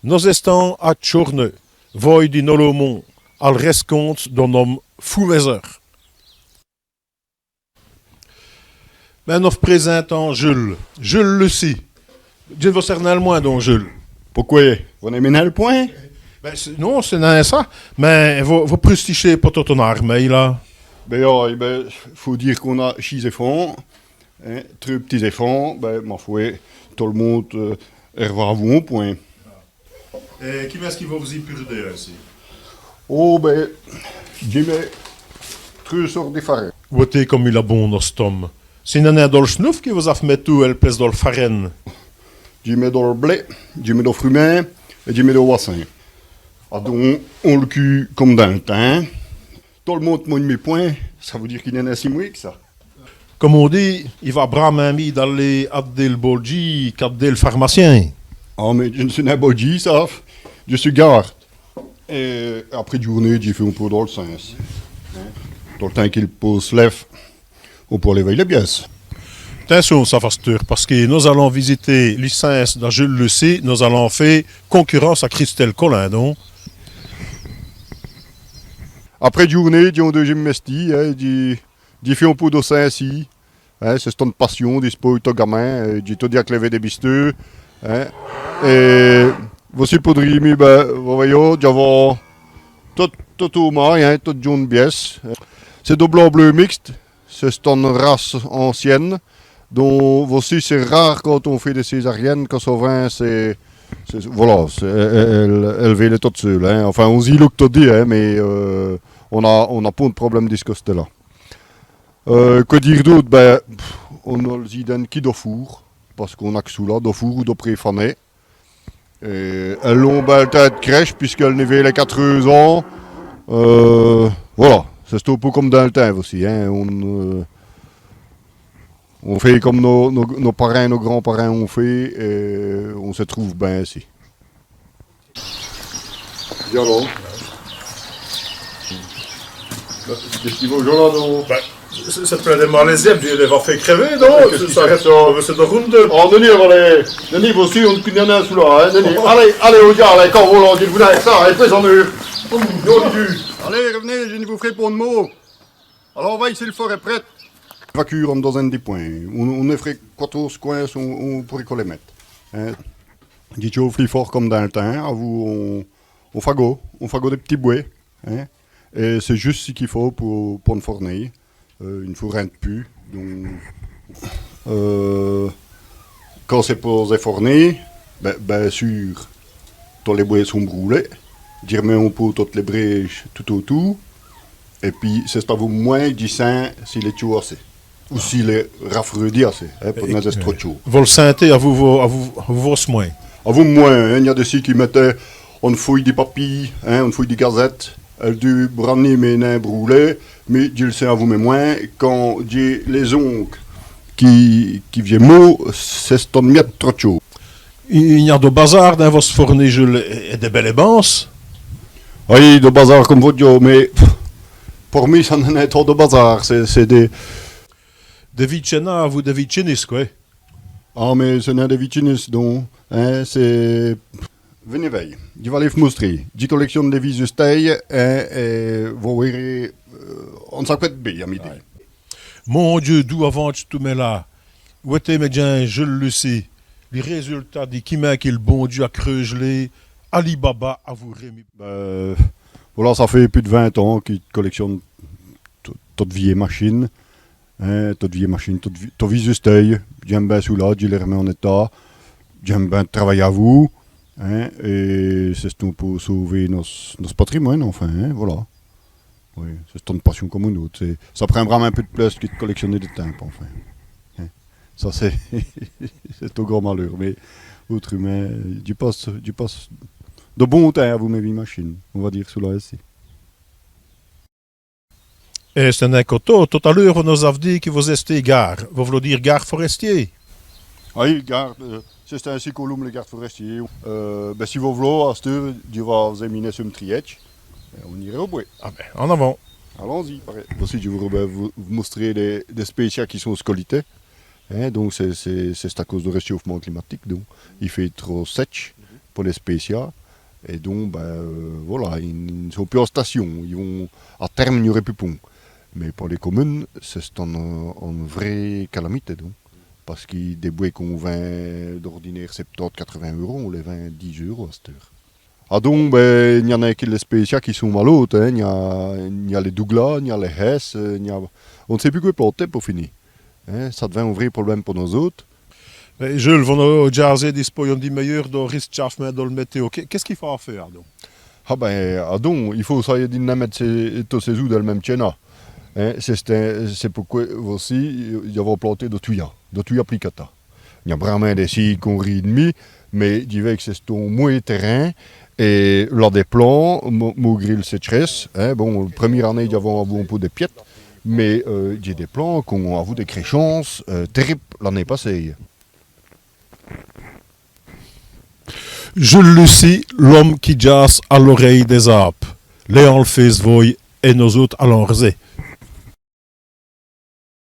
Nos estans à Tchorne, void in Olomon, al rescompte d'un homme foumezer. Ben of présentant Jules. Jules Lucie. Je ne vous cerne moins donc Jules. Pourquoi? Vous n'aimez le point? Ben, non, c'est non ça. Mais vous prestichez pas tout ton armée là. Ben, faut dire qu'on a 6 éléphants, hein, 3 petits éléphants, ben, ma foi, tout le monde va à vous au point. Et qui est-ce qui va vous y purder ainsi? Oh, ben, j'ai mis 3 sortes de farines. Vous êtes comme il a bon dans cet homme. C'est une année dans le schnouf qui vous a fait mettre tout, elle pèse dans le farine. J'ai mis dans le blé, j'ai mis dans le frument et j'ai mis dans le wassin. Ah, donc, on le cul comme dans le temps. Tout le monde m'a mes points, ça veut dire qu'il en a si moins que ça. Comme on dit, il va bramami d'aller Abdel Bolji qu'Abdel pharmacien. Ah, mais je ne suis pas Bolji, ça. Je suis garde. Et après journée, j'ai fait un peu dans le sens. Dans le temps qu'il pose lèvres, on peut aller veiller les pièces. Attention, ça fasture, parce que nous allons visiter licence dans Jules Lucie, nous allons faire concurrence à Christelle Collin, non? Après journée, j'ai un deuxième mesti, j'ai fait un peu d'ossin ici. Hein, c'est une passion, des sports de gamin, j'ai tout dit à clever des bisteux. Hein, et voici pour dire, ben, vous voyez, j'avais tout au moins, hein, tout jaune biès. C'est de blanc bleu mixte, c'est une race ancienne. Donc voici, c'est rare quand on fait des césariennes, quand souvent voilà, elle vit toute seule. Hein. Enfin, on dit le que tu dis, hein, mais on a pas de problème de ce côté-là. Que dire d'autre? Ben, on a le ziden qui d'ofour, parce qu'on a que sous là, d'ofour ou de préfané. Elle a une tête crèche, puisqu'elle n'est les 4 ans. Voilà, c'est un peu comme dans le temps aussi. Hein. On fait comme nos parents, nos grands-parents ont fait, et on se trouve bien ici. Violon. Qu'est-ce qu'il va aujourd'hui? Ça peut être malaisien, puis il va faire crever, non? C'est de ronde. Oh, Denis, aussi, on ne connaît rien sous là, hein, Denis. Allez, au gars, allez, quand vous l'en vous avec ça, allez, présentez. Allez, revenez, je ne vous ferai pas de mots. Alors, on va ici, le fort est prêt. Vacure, on dans un des points. On est ferait 14 coins, on pourrait qu'on les mette. Hein. Dites au plus fort comme dans le temps, à vous, on fagot des petits bouets. Hein. Et c'est juste ce qu'il faut pour une fournaise. Une fourraine de pu. Donc, quand c'est pour les fournées, bien sûr, tous les bois sont brûlés. Dire mais on peut toutes les brèches tout autour. Et puis c'est à vous moins du sein s'il est chaud assez. Ou s'il est rafraîchi assez, hein, pour ne pas être trop chaud. Vous le sentez à vous moins. À vous moins, hein, il y a des qui mettaient une fouille de papier, hein, une fouille de gazette. Elle du brandy mais nains brûlés, mais je le sais à vous mais moins, quand j'ai les ongles qui viennent mou, c'est un miette trop chaud. Il y a de bazar dans votre fournées, Jules, et des belles banses. Oui, de bazar comme votre, mais pour moi, ça n'en est pas de bazar, c'est des... Des vicena, vous des vicenis, quoi. Ah, mais ce n'est des vicenis, donc, hein, c'est... Venez veille, je vais aller vous montrer. Je collectionne des visus taille et vous verrez, on s'appelle B à midi. Mon Dieu, d'où avant tu te mets là? Où était médecin, je le sais. Les résultats des qui m'a le bon Dieu à creuser, Alibaba à vous Rémi. Voilà, ça fait plus de 20 ans qu'il collectionne toute vieille machine. Hein, toute vieille machine, toute visus taille. J'aime bien sous là, je les remets en état. J'aime bien travailler à vous. Hein, et c'est ce qu'on peut sauver notre patrimoine, enfin, hein, voilà. Oui, c'est une passion comme une autre. Ça prend vraiment un peu de place que de collectionner des timbres, enfin. Hein. Ça, c'est c'est au grand malheur. Mais autrement, je passe de bon temps à vous, mes vieilles machines, on va dire cela ici. Et c'est un coteau. Tout à l'heure, on nous a dit que vous étiez gare. Vous voulez dire gare forestier? Oui, garde. C'est ainsi qu'on loue les gardes forestiers. Si vous voulez, à cette heure, je vais vous éminer sur une trièche. On irait au bois. Ah ben, en avant. Allons-y. Aussi, je vais vous montrer des spécies qui sont scolités. Hein, donc, c'est à cause du réchauffement climatique. Donc, il fait trop sec. pour les spéciaux. Et donc, voilà, ils ne sont plus en station. Ils vont, à terme, il n'y aurait plus pont. Mais pour les communes, c'est une vraie calamité. Donc, parce qu'ils débouillent qu'on vend d'ordinaire 70-80 euros, on les vend 10 euros à cette heure. Ah donc, il y en a qui les spéciaux qui sont mal hautes. Hein. Il y a les Douglas, il y a les Hess, on ne sait plus quoi planter pour finir. Hein. Ça devient un vrai problème pour nous autres. Jules, van jaze dispoyon di meilleur dans risque chafme dans le météo. Qu'est-ce qu'il faut faire donc? Donc, il faut essayer de mettre tous ces ous dans le même tchéna. Hein, c'est pourquoi aussi il y a planté de tuyas plicata. Il y a vraiment des sites qu'on rit demi, mais il dit que c'est ton moins terrain et là des plans, malgré le sécheresse. Hein, bon, la première année il y avait un peu de piètes, mais il y a des plans qu'on a eu des créchances terribles l'année passée. Jules Lucie, l'homme qui jase à l'oreille des Alpes. Léon Fesvoy et nos autres à l'enrezé.